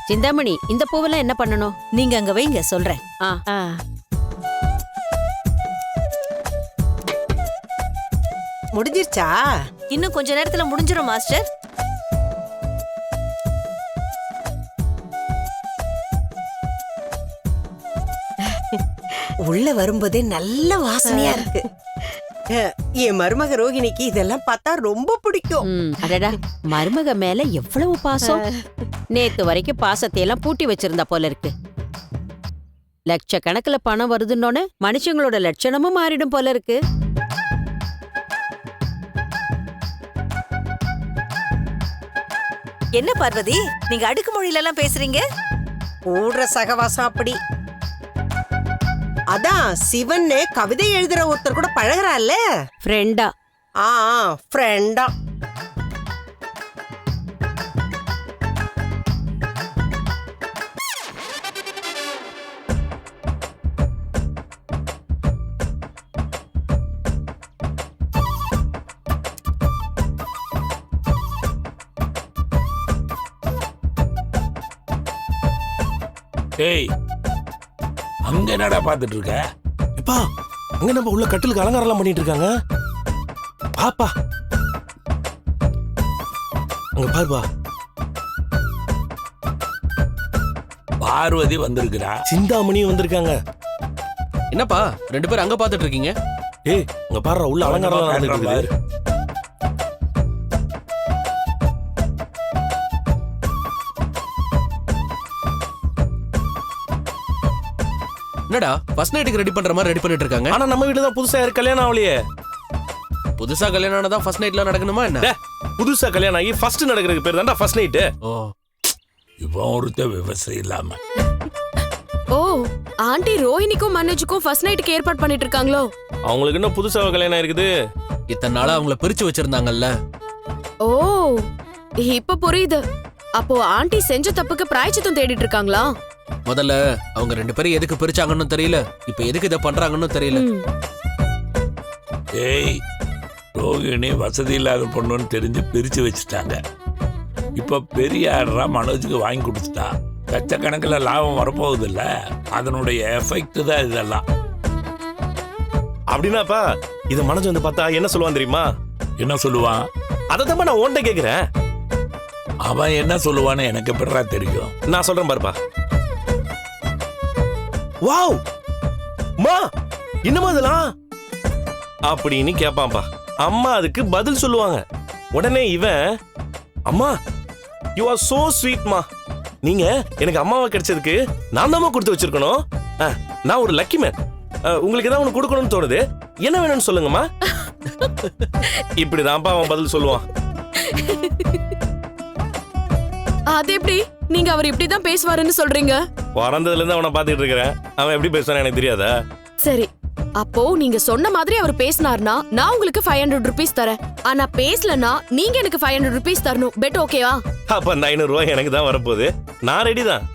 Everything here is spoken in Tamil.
சிந்தாமணி, இந்த பூவெல்லாம் என்ன பண்ணணும்? நீங்க அங்க வைங்க, சொல்றேன். முடிஞ்சிருச்சா? இன்னும் கொஞ்ச நேரத்துல முடிஞ்சிரும் மாஸ்டர். உள்ள வரும்போதே நல்ல வாசனையா இருக்கு. என் மருமக ரோகிணிக்கு இதெல்லாம் பார்த்தா ரொம்ப பிடிக்கும். அடடா, மருமக மேல எவ்வளவு பாசம்! நேத்து வரைக்கும் பாசத்தை எல்லாம் பூட்டி வச்சிருந்தா போல இருக்கு. லட்சக்கணக்குல பணம் வருதுன்னொன்னு மனுஷங்களோட லட்சணமும் மாறிடும் போல இருக்கு. என்ன பார்வதி, நீங்க அடுக்கு மொழியில எல்லாம் பேசுறீங்க? கூடுற சகவாசம் அப்படி. அதான் சிவன்னு கவிதை எழுதுற ஒருத்தர் கூட பழகுறாள்ல. ஃப்ரெண்டா? ஃப்ரெண்டா. டேய், அங்க என்னடா பாத்துட்டு இருக்க? இப்பா, அங்க நம்ம உள்ள கட்டிலுக்கு அலங்காரம் பண்ணிட்டு இருக்காங்க. பாப்பா, அங்க பாருப்பா. பார்வதி வந்திருக்கிறா. சிந்தாமணியும் வந்திருக்காங்க. என்னப்பா ரெண்டு பேரும் அங்க பாத்துட்டு இருக்கீங்க? ஏய், அங்க பாரு, உள்ள அலங்காரம் நடந்துட்டு இருக்கு. என்னடா ஃபர்ஸ்ட் நைட்டுக்கு ரெடி பண்ற மாதிரி ரெடி பண்ணிட்டு இருக்காங்க? ஆனா நம்ம வீட்டுல தான் புதுசா கல்யாணம் ஆகலையே. புதுசா கல்யாணம் ஆனதா ஃபர்ஸ்ட் நைட்ல நடக்கணுமா என்ன? புதுசா கல்யாணம் ஆகி ஃபர்ஸ்ட் நடக்கிறதுக்கு பேர் தான்டா ஃபர்ஸ்ட் நைட். ஓ, இவன் ஒருத்த விவசாயம் இல்லாம. ஓ, ஆண்டி ரோஹிணிக்கும் மனோஜுக்கும் ஃபர்ஸ்ட் நைட்டுக்கு ஏற்பாடு பண்ணிட்டு இருக்காங்களோ? அவங்களுக்கு இன்னும் புதுசா கல்யாணம் இருக்குது. இத்தனை நாளா அவங்கள பிரிச்சு வச்சிருந்தாங்கல்ல. ஓ, இப்ப புரியுது. அப்போ ஆண்டி செஞ்ச தப்புக்கு பிராயச்சித்தம் தேடிட்டு இருக்காங்களா? முதல்ல அவங்க ரெண்டு பேரும் எதுக்கு பிரிச்சாங்கன்னு தெரியல, இப்ப எதுக்கு இதை பண்றாங்கன்னு தெரியல. ஏய், ரோகிணி வசதி இல்லாத பொண்ணுன்னு தெரிஞ்சு பிரிச்சு வச்சுட்டாங்க. இப்ப பெரிய ஆடுறா மனோஜுக்கு வாங்கி கொடுத்துட்டா. லட்சக்கணக்கில் லாபம் வரப்போகுது இல்ல, அதனுடைய எஃபெக்ட் தான் இதெல்லாம். அப்படின்னாப்பா இத மனசு வந்து பார்த்தா என்ன சொல்லுவான் தெரியுமா? என்ன சொல்லுவான்? அதான் நான் உன்கிட்ட கேக்குறேன். அவன் என்ன சொல்லுவான்னு எனக்கு எப்படிடா தெரியும்? நான் சொல்றேன் பாருப்பா. வாவ் மா, என்னமா இதெல்லாம் அப்படின்னு கேட்பான்பா. அம்மா அதுக்கு பதில் சொல்லுவாங்க. உடனே இவன், அம்மா யூ ஆர் சோ ஸ்வீட் மா, நீங்க எனக்கு அம்மாவை கிடைச்சதுக்கு நான் தான் கொடுத்து வச்சிருக்கணும். நான் ஒரு லக்கி மேன். உங்களுக்கு ஏதாவது ஒன்று கொடுக்கணும்னு தோணுது, என்ன வேணும்னு சொல்லுங்கம்மா. இப்படிதான்ப்பா அவன் பதில் சொல்லுவான். அது எப்படி நீங்க அவர் இப்படிதான் பேசுவாருன்னு சொல்றீங்க? பிறந்ததுல இருந்து அவனை பாத்துட்டு இருக்கிறேன். அவன் எப்படி பேசுவான்னு எனக்கு தெரியாதா? சரி, அப்போ நீங்க சொன்ன மாதிரி அவர் பேசினார்னா நான் உங்களுக்கு 500 rupees தரேன். ஆனா பேசலனா நீங்க எனக்கு 500 rupees தரணும். பெட் ஓகேவா? அப்ப அந்த 500 ரூபாய் எனக்கு தான் வரப்போகுது. நான் ரெடி தான்.